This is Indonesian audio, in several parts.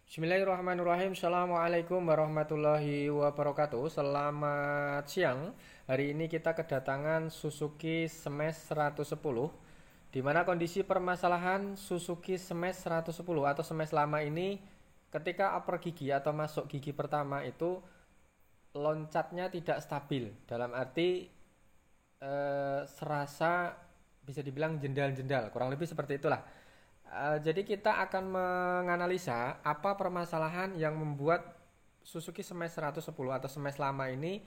Bismillahirrahmanirrahim. Assalamualaikum warahmatullahi wabarakatuh. Selamat siang. Hari ini kita kedatangan Suzuki Smash 110, di mana kondisi permasalahan Suzuki Smash 110 atau Smash lama ini, ketika upper gigi atau masuk gigi pertama itu loncatnya tidak stabil. Dalam arti serasa bisa dibilang jendal-jendal, kurang lebih seperti itulah. Jadi kita akan menganalisa apa permasalahan yang membuat Suzuki Smash 110 atau Smash lama ini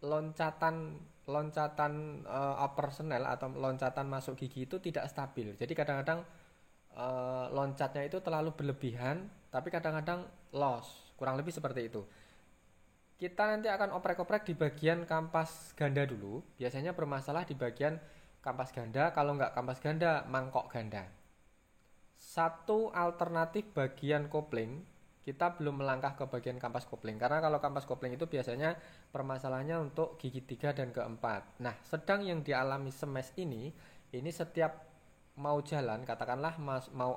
loncatan loncatan upper snell atau loncatan masuk gigi itu tidak stabil. Jadi kadang-kadang loncatnya itu terlalu berlebihan, tapi kadang-kadang loss. Kurang lebih seperti itu. Kita nanti akan oprek-oprek di bagian kampas ganda dulu. Biasanya bermasalah di bagian kampas ganda. Kalau nggak kampas ganda, mangkok ganda. Satu alternatif bagian kopling, kita belum melangkah ke bagian kampas kopling, karena kalau kampas kopling itu biasanya permasalahannya untuk gigi 3 dan keempat. Nah, sedang yang dialami Smash ini setiap mau jalan, katakanlah mau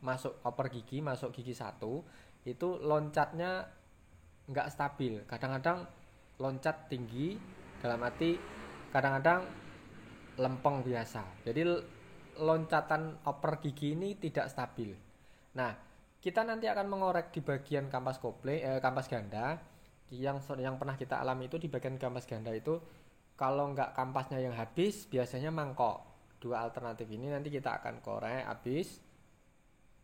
masuk oper gigi, masuk gigi satu, itu loncatnya nggak stabil. Kadang-kadang loncat tinggi, dalam arti kadang-kadang lempeng biasa. Jadi loncatan upper gigi ini tidak stabil. Nah, kita nanti akan mengorek di bagian kampas ganda. Yang pernah kita alami itu di bagian kampas ganda itu, kalau nggak kampasnya yang habis, biasanya mangkok. Dua alternatif ini nanti kita akan korek habis.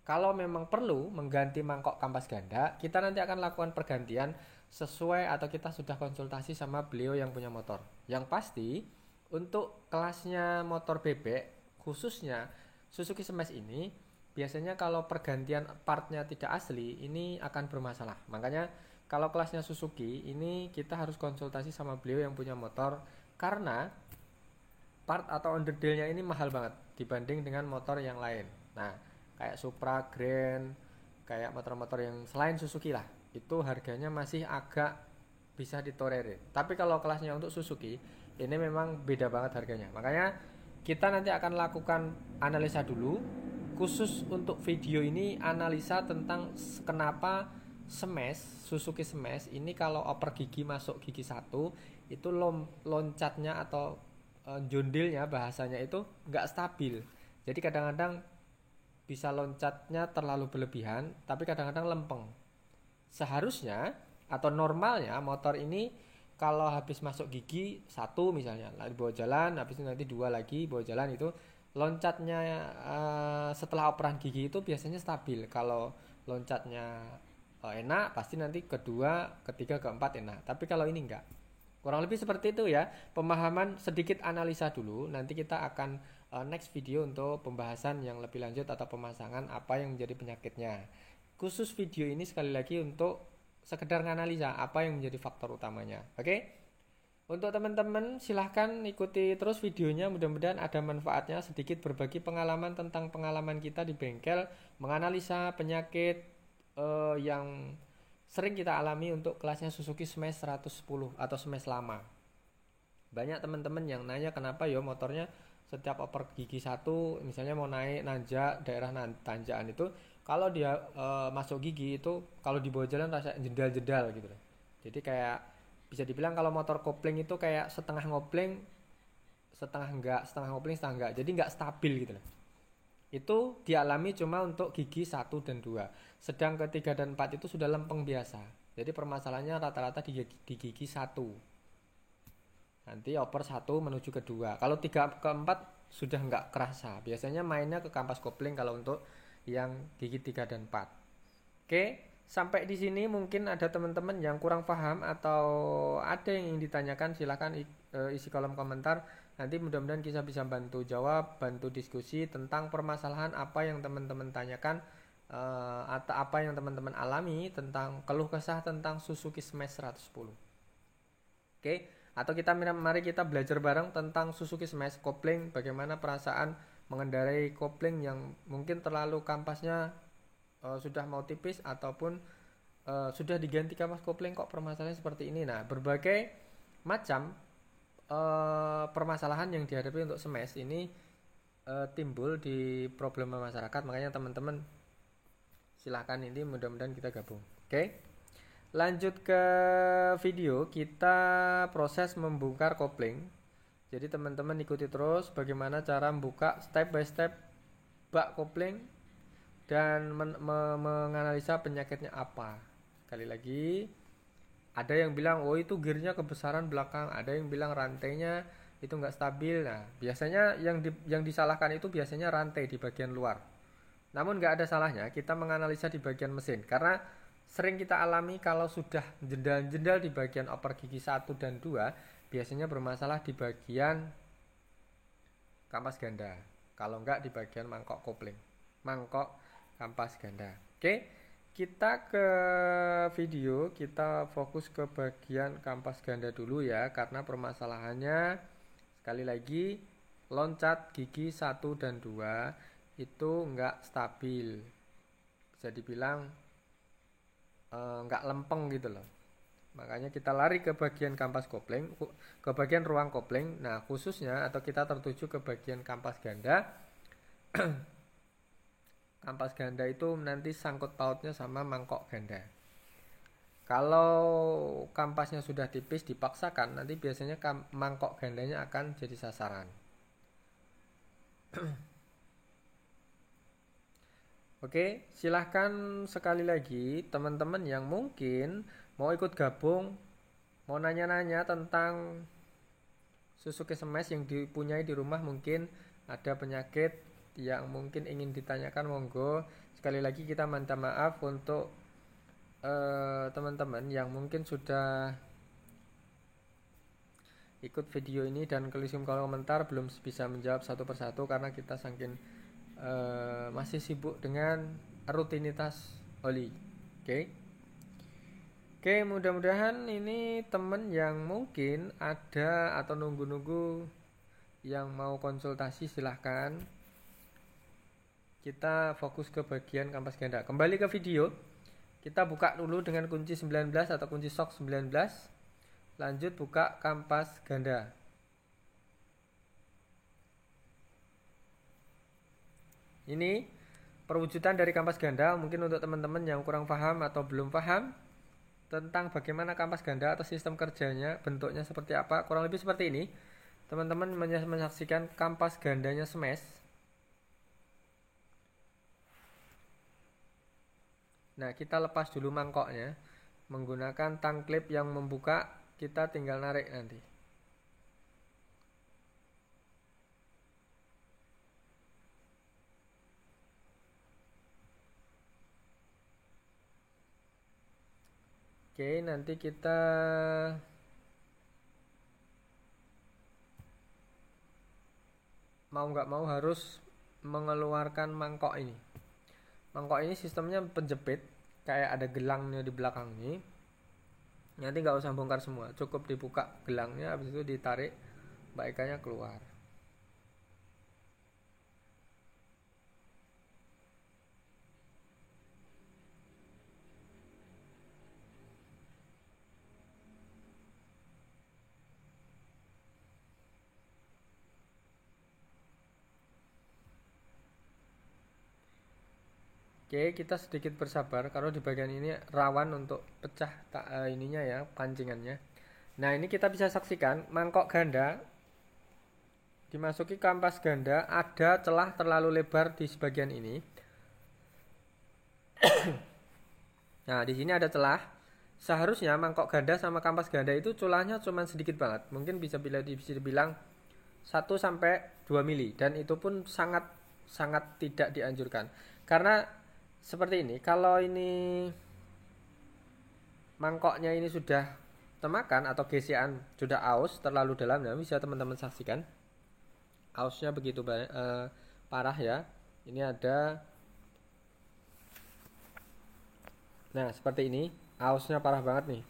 Kalau memang perlu mengganti mangkok kampas ganda, kita nanti akan lakukan pergantian sesuai atau kita sudah konsultasi sama beliau yang punya motor. Yang pasti untuk kelasnya motor bebek, khususnya Suzuki Smash ini, biasanya kalau pergantian partnya tidak asli ini akan bermasalah. Makanya kalau kelasnya Suzuki ini kita harus konsultasi sama beliau yang punya motor, karena part atau underdealnya ini mahal banget dibanding dengan motor yang lain. Nah, kayak Supra, Grand, kayak motor-motor yang selain Suzuki lah, itu harganya masih agak bisa ditolerir. Tapi kalau kelasnya untuk Suzuki, ini memang beda banget harganya. Makanya kita nanti akan lakukan analisa dulu. Khusus untuk video ini, analisa tentang kenapa Suzuki Smash ini kalau oper gigi masuk gigi satu itu loncatnya atau jondilnya bahasanya itu nggak stabil. Jadi kadang-kadang bisa loncatnya terlalu berlebihan, tapi kadang-kadang lempeng. Seharusnya atau normalnya motor ini kalau habis masuk gigi satu misalnya, lalu bawa jalan, habis itu nanti dua lagi bawa jalan, itu loncatnya setelah operan gigi itu biasanya stabil. Kalau loncatnya enak, pasti nanti kedua, ketiga, keempat enak. Tapi kalau ini enggak. Kurang lebih seperti itu ya. Pemahaman sedikit analisa dulu. Nanti kita akan next video untuk pembahasan yang lebih lanjut atau pemasangan apa yang menjadi penyakitnya. Khusus video ini sekali lagi untuk sekedar menganalisa apa yang menjadi faktor utamanya. Oke? Untuk teman-teman silahkan ikuti terus videonya, mudah-mudahan ada manfaatnya, sedikit berbagi pengalaman tentang pengalaman kita di bengkel menganalisa penyakit yang sering kita alami untuk kelasnya Suzuki Smash 110 atau Smash lama. Banyak teman-teman yang nanya kenapa ya motornya setiap oper gigi satu, misalnya mau naik nanjak daerah tanjakan itu, kalau dia masuk gigi itu kalau dibawa jalan rasa jendal-jendal gitu. Jadi kayak bisa dibilang kalau motor kopling itu kayak setengah ngopling, setengah enggak, setengah ngopling, setengah enggak. Jadi enggak stabil gitu loh. Itu dialami cuma untuk gigi 1 dan 2. Sedang ketiga dan 4 itu sudah lempeng biasa. Jadi permasalahannya rata-rata di gigi 1. Nanti oper 1 menuju ke 2. Kalau 3 ke 4 sudah nggak kerasa. Biasanya mainnya ke kampas kopling kalau untuk yang gigi 3 dan 4. Oke, sampai di sini mungkin ada teman-teman yang kurang paham atau ada yang ingin ditanyakan, silahkan isi kolom komentar. Nanti mudah-mudahan kita bisa bantu jawab, bantu diskusi tentang permasalahan apa yang teman-teman tanyakan, atau apa yang teman-teman alami tentang keluh kesah tentang Suzuki Smash 110. Oke, atau mari kita belajar bareng tentang Suzuki Smash kopling, bagaimana perasaan mengendarai kopling yang mungkin terlalu kampasnya sudah mau tipis ataupun sudah diganti kampas kopling kok permasalahannya seperti ini. Nah, berbagai macam permasalahan yang dihadapi untuk Smash ini timbul di problema masyarakat. Makanya teman-teman silahkan, ini mudah-mudahan kita gabung. Oke, lanjut ke video, kita proses membongkar kopling. Jadi teman-teman ikuti terus bagaimana cara membuka step by step bak kopling dan menganalisa penyakitnya apa. Sekali lagi, ada yang bilang oh itu gearnya kebesaran belakang, ada yang bilang rantainya itu nggak stabil. Nah, biasanya yang disalahkan itu biasanya rantai di bagian luar. Namun nggak ada salahnya kita menganalisa di bagian mesin, karena sering kita alami kalau sudah jendal-jendal di bagian oper gigi 1 dan 2 biasanya bermasalah di bagian kampas ganda, kalau enggak di bagian mangkok kopling, mangkok kampas ganda. Oke, kita ke video, kita fokus ke bagian kampas ganda dulu ya, karena permasalahannya sekali lagi loncat gigi 1 dan 2 itu enggak stabil, bisa dibilang enggak lempeng gitu loh. Makanya kita lari ke bagian kampas kopling, ke bagian ruang kopling. Nah, khususnya atau kita tertuju ke bagian kampas ganda. Kampas ganda itu nanti sangkut pautnya sama mangkok ganda. Kalau kampasnya sudah tipis dipaksakan, nanti biasanya mangkok gandanya akan jadi sasaran. Oke, silahkan sekali lagi teman-teman yang mungkin mau ikut gabung, mau nanya-nanya tentang Suzuki Smash yang dipunyai di rumah, mungkin ada penyakit yang mungkin ingin ditanyakan, monggo. Sekali lagi kita minta maaf untuk teman-teman yang mungkin sudah ikut video ini dan kolom komentar belum bisa menjawab satu persatu karena kita saking masih sibuk dengan rutinitas oli. Oke, mudah-mudahan ini temen yang mungkin ada atau nunggu-nunggu yang mau konsultasi, silahkan. Kita fokus ke bagian kampas ganda. Kembali ke video, kita buka dulu dengan kunci 19 atau kunci sok 19. Lanjut buka kampas ganda. Ini perwujudan dari kampas ganda. Mungkin untuk teman-teman yang kurang paham atau belum paham tentang bagaimana kampas ganda atau sistem kerjanya, bentuknya seperti apa, kurang lebih seperti ini. Teman-teman menyaksikan kampas gandanya Smash. Nah, kita lepas dulu mangkoknya menggunakan tang klip yang membuka, kita tinggal narik nanti. Oke, nanti kita mau nggak mau harus mengeluarkan mangkok ini. Mangkok ini sistemnya penjepit, kayak ada gelangnya di belakang ini. Nanti nggak usah bongkar semua, cukup dibuka gelangnya, habis itu ditarik baiknya keluar. Oke, kita sedikit bersabar kalau di bagian ini rawan untuk pecah ininya ya, pancingannya. Nah, ini kita bisa saksikan mangkok ganda dimasuki kampas ganda, ada celah terlalu lebar di sebagian ini. Nah, di sini ada celah. Seharusnya mangkok ganda sama kampas ganda itu celahnya cuma sedikit banget. Mungkin bisa dibilang 1 sampai 2 mili, dan itu pun sangat tidak dianjurkan. Karena seperti ini, kalau ini mangkoknya ini sudah temakan atau gesekan, sudah aus terlalu dalam, ya bisa teman-teman saksikan ausnya begitu parah ya. Ini ada, nah seperti ini, ausnya parah banget nih.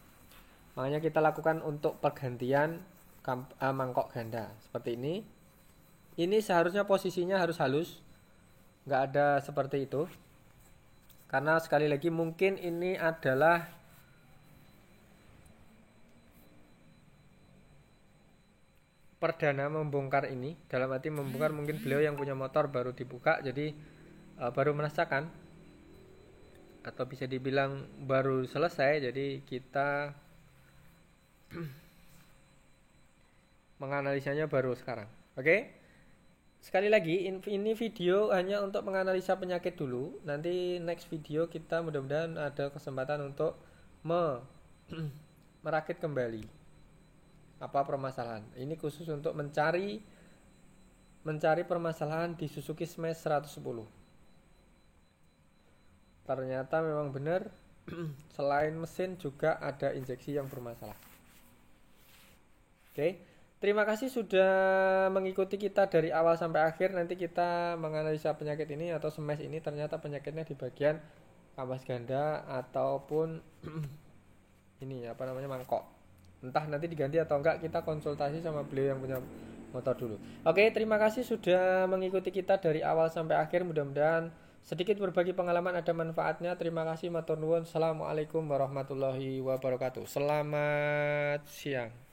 Makanya kita lakukan untuk pergantian mangkok ganda seperti ini. Ini seharusnya posisinya harus halus, nggak ada seperti itu. Karena sekali lagi mungkin ini adalah perdana membongkar ini. Dalam arti membongkar, mungkin beliau yang punya motor baru dibuka, jadi baru merasakan. atau bisa dibilang baru selesai, jadi kita menganalisanya baru sekarang. Oke? Sekali lagi, ini video hanya untuk menganalisa penyakit dulu. Nanti next video kita mudah-mudahan ada kesempatan untuk merakit kembali apa permasalahan. Ini khusus untuk mencari permasalahan di Suzuki Smash 110. Ternyata memang benar selain mesin juga ada injeksi yang bermasalah. Oke, terima kasih sudah mengikuti kita dari awal sampai akhir. Nanti kita menganalisa penyakit ini atau smash ini, ternyata penyakitnya di bagian kampas ganda ataupun ini apa namanya, mangkok. Entah nanti diganti atau enggak, kita konsultasi sama beliau yang punya motor dulu. Oke, terima kasih sudah mengikuti kita dari awal sampai akhir. Mudah-mudahan sedikit berbagi pengalaman ada manfaatnya. Terima kasih, matur nuwun. Assalamualaikum warahmatullahi wabarakatuh. Selamat siang.